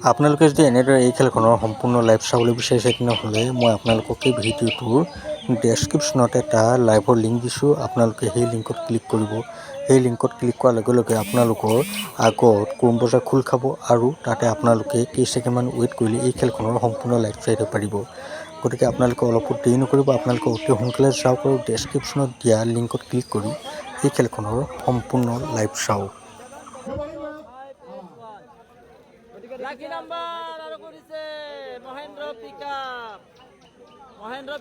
আপোনালোকে যদি এনেদৰে এই খেলখনৰ সম্পূৰ্ণ লাইভ চাবলৈ বিচাৰিছে তেনেহ'লে মই আপোনালোকক এই ভিডিঅ'টোৰ ডেছক্ৰিপশ্যনত এটা লাইভৰ লিংক দিছোঁ। আপোনালোকে সেই লিংকত ক্লিক কৰিব। সেই লিংকত ক্লিক কৰাৰ লগে লগে আপোনালোকৰ আগত ক্ৰোম ব্ৰাউজাৰ খোল খাব আৰু তাতে আপোনালোকে কেইছেকেণ্ডমান ৱেইট কৰিলে এই খেলখনৰ সম্পূৰ্ণ লাইভ চাই পাৰিব। গতিকে আপোনালোকে অলপো দেৰি নকৰিব, আপোনালোকে অতি সোনকালে চাওক আৰু ডেছক্ৰিপশ্যনত দিয়া লিংকত ক্লিক কৰি এই খেলখনৰ সম্পূৰ্ণ লাইভ চাওক। লাকি নাম্বাৰ আৰু কৰিছে মহেন্দ্ৰ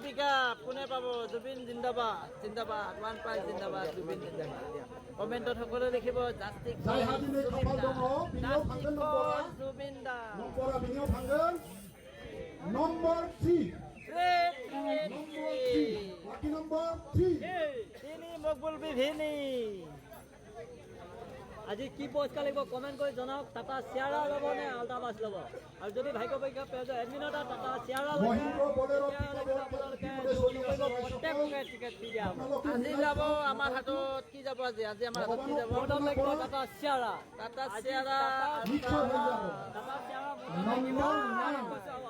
পিকআপ কোনে পাব? জুবিন জিন্দাবাদ জিন্দাবাদ, 1 পইণ্ট জিন্দাবাদ, জুবিন জিন্দাবাদ। কমেণ্টত সকলোৱে লিখিব জাষ্টিক জুবিন দা। Number 3. Lucky number 3. তিনি মকবুল বিভিনি। আজি কি পুৰস্কাৰ লাগিব কমেণ্ট কৰি জনাওক। টাটা চিয়াৰা ল'ব নে আল্টা বাছ ল'ব? আৰু যদি ভাগ্য পৰীক্ষা পেজ এডমিনৰ টাটা চিয়াৰা ল'ব প্ৰত্যেককে টিকেট দি দিয়া। আজি যাব আমাৰ হাতত কি যাব? আজি আমাৰ হাতত কি যাব? টাটা চিয়াৰা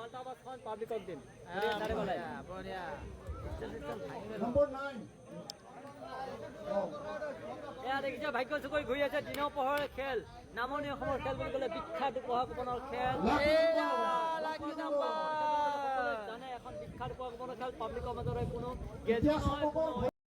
আল্টা বাছখন পাব্লিকক দিম। বঢ়িয়া। Number 9. এয়া দেখিছে ভাগ্য চুকৈ ঘূৰি আছে। দিনৰ পোহৰৰ খেল, নামনি অসমৰ খেল বুলি ক'লে বিখ্যাত উপহাৰ কোপনৰ খেল। জানে এখন বিখ্যাত উপহাৰ কোপনৰ খেল পাব্লিকৰ মাজৰে কোনো